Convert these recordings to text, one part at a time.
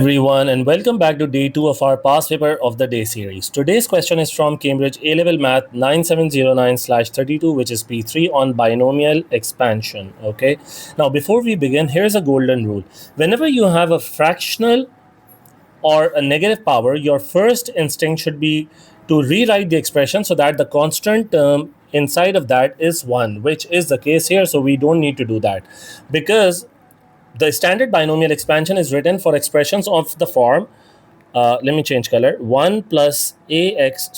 Everyone, and welcome back to day 2 of our past paper of the day series. Today's question is from Cambridge A Level Math 9709/32, which is P3 on binomial expansion. Okay, now before we begin, here's a golden rule: whenever you have a fractional or a negative power, your first instinct should be to rewrite the expression so that the constant term inside of that is 1, which is the case here. So we don't need to do that because the standard binomial expansion is written for expressions of the form, let me change color, 1 plus ax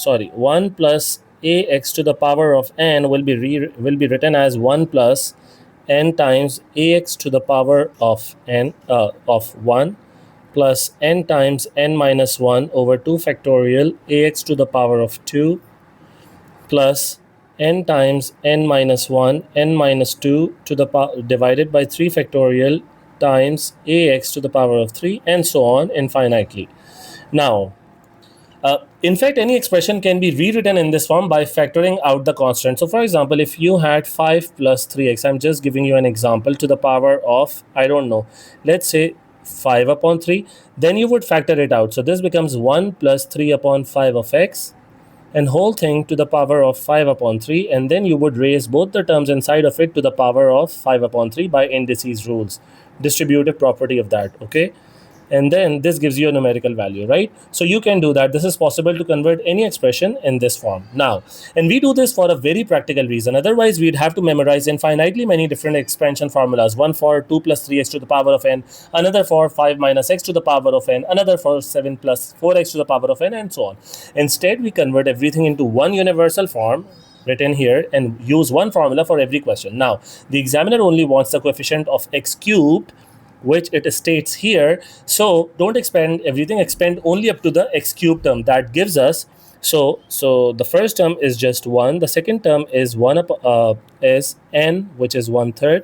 to the power of n will be written as 1 plus n times ax to the power of n of 1 plus n times n minus 1 over 2 factorial ax to the power of 2 plus n times n minus 1 n minus 2 to the divided by 3 factorial times ax to the power of 3, and so on infinitely. Now, in fact, any expression can be rewritten in this form by factoring out the constant. So for example, if you had 5 plus 3x, I'm just giving you an example, to the power of, I don't know, let's say 5 upon 3, then you would factor it out. So this becomes 1 plus 3 upon 5 of x, and whole thing to the power of 5 upon 3, and then you would raise both the terms inside of it to the power of 5 upon 3 by indices rules, distributive property of that. Okay, and then this gives you a numerical value, right? So you can do that. This is possible to convert any expression in this form now, and we do this for a very practical reason. Otherwise we'd have to memorize infinitely many different expansion formulas, one for 2 plus 3x to the power of n, another for 5 minus x to the power of n, another for 7 plus 4x to the power of n, and so on. Instead, we convert everything into one universal form written here and use one formula for every question. Now, the examiner only wants the coefficient of x cubed, which it states here. So don't expand everything, expand only up to the x cubed term that gives us. So the first term is just 1, the second term is 1 is n, which is 1/3,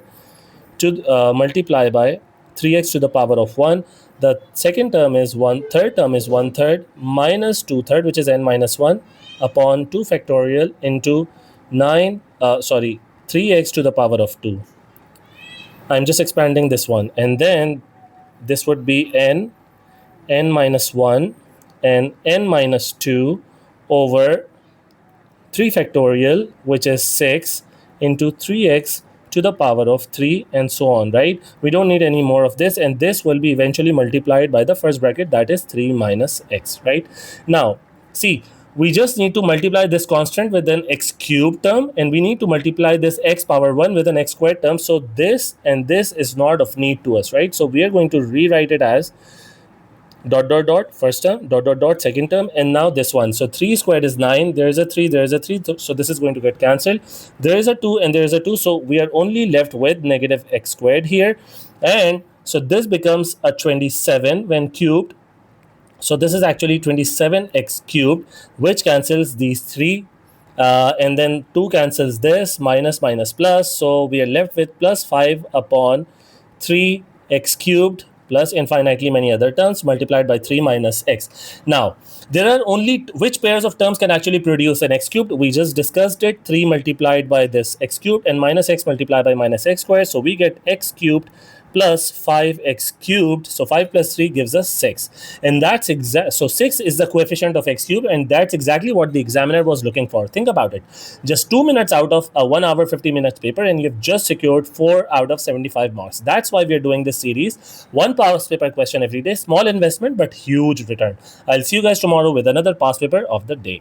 to multiply by 3x to the power of 1. The second term is 1, third term is 1/3 minus 2/3, which is n minus 1, upon 2 factorial into 3x to the power of 2. I'm just expanding this one, and then this would be n minus 1 and n minus 2 over 3 factorial, which is 6, into 3x to the power of 3, and so on, right? We don't need any more of this, and this will be eventually multiplied by the first bracket, that is 3 minus x, right? Now, see, we just need to multiply this constant with an x cubed term, and we need to multiply this x power 1 with an x squared term. So this and this is not of need to us, right? So we are going to rewrite it as dot dot dot first term, dot dot dot second term, and now this one. So 3 squared is 9, there is a 3, there is a 3, so this is going to get cancelled. There is a 2 and there is a 2, so we are only left with negative x squared here, and so this becomes a 27 when cubed. So this is actually 27x cubed, which cancels these 3, and then 2 cancels this, minus minus plus, so we are left with plus 5 upon 3x cubed plus infinitely many other terms multiplied by 3 minus x. Now, there are only which pairs of terms can actually produce an x cubed? We just discussed it, 3 multiplied by this x cubed and minus x multiplied by minus x squared. So we get x cubed plus 5x cubed. So 5 plus 3 gives us 6. And that's exact. So 6 is the coefficient of x cubed, and that's exactly what the examiner was looking for. Think about it. Just 2 minutes out of a 1 hour 50 minutes paper, and you've just secured 4 out of 75 marks. That's why we're doing this series. One past paper question every day. Small investment, but huge return. I'll see you guys tomorrow with another past paper of the day.